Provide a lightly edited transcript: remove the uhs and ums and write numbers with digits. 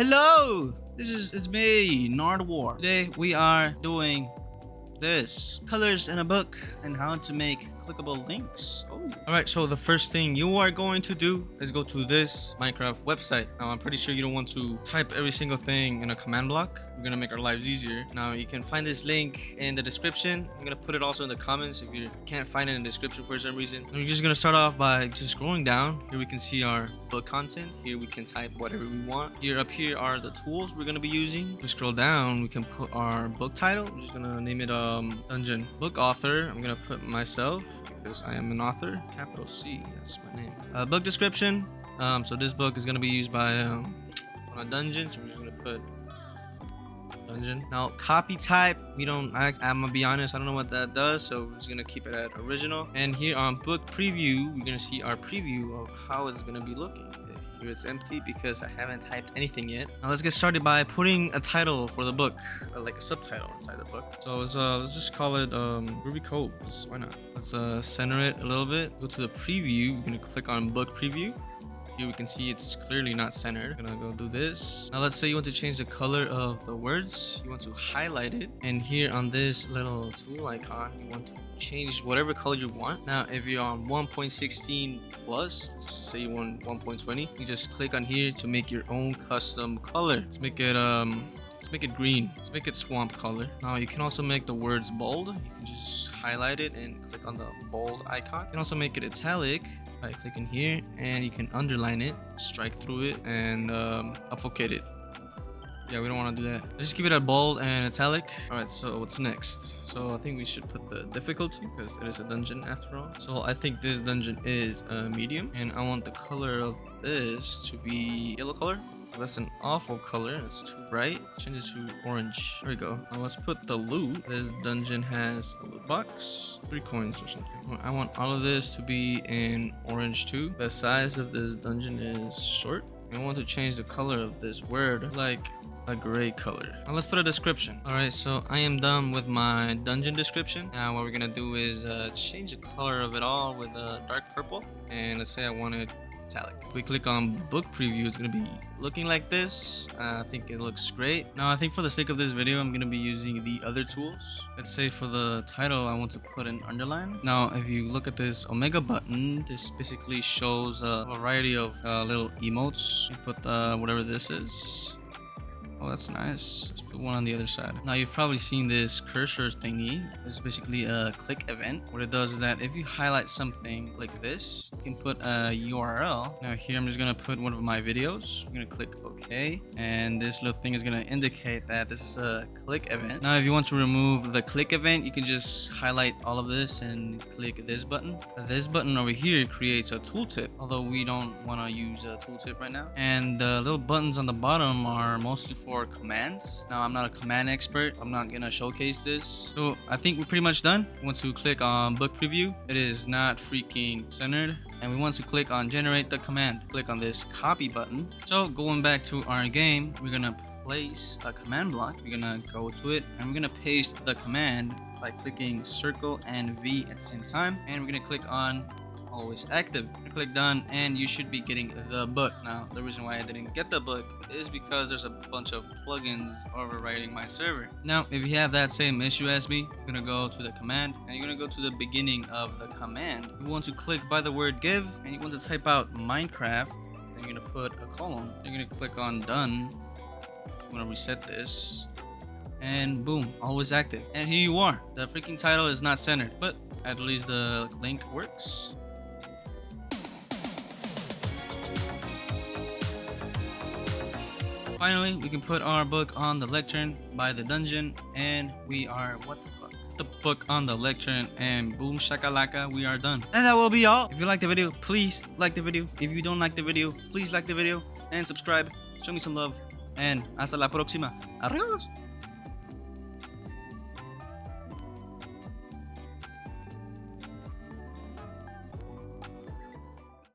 hello! It's me, Nardwar. Today we are doing this. Colors in a book and how to make clickable links. Oh. Alright, so the first thing you are going to do is go to this Minecraft website. Now, I'm pretty sure you don't want to type every single thing in a command block. We're gonna make our lives easier. Now, you can find this link in the description. I'm gonna put it also in the comments if you can't find it in the description for some reason. And we're just gonna start off by just scrolling down. Here we can see our book content. Here we can type whatever we want. Up here are the tools we're gonna be using. If we scroll down, we can put our book title. I'm just gonna name it Dungeon. Book author, I'm gonna put myself because I am an author. Capital C, that's my name. Book description. So this book is gonna be used by on a dungeon. So we're just gonna put dungeon. Now copy type, I'm gonna be honest, I don't know what that does, so we're just gonna keep it at original. And here on book preview, we're gonna see our preview of how it's gonna be looking. Here it's empty because I haven't typed anything yet. Now let's get started by putting a title for the book, like a subtitle inside the book. So let's just call it Ruby Cove. Why not? Let's center it a little bit. Go to the preview. You're gonna click on book preview. Here we can see it's clearly not centered. I'm gonna go do this. Now let's say you want to change the color of the words. You want to highlight it. And here on this little tool icon, you want to change whatever color you want. Now if you're on 1.16 plus, let's say you want 1.20, you just click on here to make your own custom color. Let's make it green. Let's make it swamp color. Now you can also make the words bold. You can just highlight it and click on the bold icon. You can also make it italic by clicking here, and you can underline it, strike through it, and obfuscate it. Yeah, we don't want to do that. Let's just keep it at bold and italic. All right, so what's next? So I think we should put the difficulty because it is a dungeon after all. So I think this dungeon is medium, and I want the color of this to be yellow color. That's an awful color. It's too bright. Change it to orange. There we go. Now let's put the loot. This dungeon has a loot box, 3 coins or something. I want all of this to be in orange too. The size of this dungeon is short. I want to change the color of this word like a gray color. Now let's put a description. All right, so I am done with my dungeon description. Now what we're gonna do is change the color of it all with a dark purple. And let's say I want it italic. If we click on book preview, it's going to be looking like this. I think it looks great. Now I think for the sake of this video, I'm going to be using the other tools. Let's say for the title, I want to put an underline. Now if you look at this omega button, this basically shows a variety of little emotes. You put whatever this is. Oh, that's nice. Let's put one on the other side. Now you've probably seen this cursor thingy. It's basically a click event. What it does is that if you highlight something like this, you can put a URL. Now here I'm just gonna put one of my videos. I'm gonna click OK, and this little thing is gonna indicate that this is a click event. Now if you want to remove the click event, you can just highlight all of this and click this button. This button over here creates a tooltip, although we don't want to use a tooltip right now. And the little buttons on the bottom are mostly for commands. Now I'm not a command expert. I'm not gonna showcase this. So I think we're pretty much done. We want to click on book preview. It is not freaking centered. And we want to click on generate the command. Click on this copy button. So going back to our game, we're gonna place a command block. We're gonna go to it and we're gonna paste the command by clicking circle and V at the same time. And we're gonna click on always active. Click done, and you should be getting the book. Now the reason why I didn't get the book is because there's a bunch of plugins overwriting my server. Now if you have that same issue as me, you're gonna go to the command and you're gonna go to the beginning of the command. You want to click by the word give, and you want to type out Minecraft, and you're gonna put a colon. You're gonna click on done. I'm gonna reset this, and boom, always active. And here you are. The freaking title is not centered, but at least the link works. Finally, we can put our book on the lectern by the dungeon, and we are, what the fuck? The book on the lectern, and boom shakalaka, we are done. And that will be all. If you like the video, please like the video. If you don't like the video, please like the video and subscribe. Show me some love, and hasta la próxima. Adiós.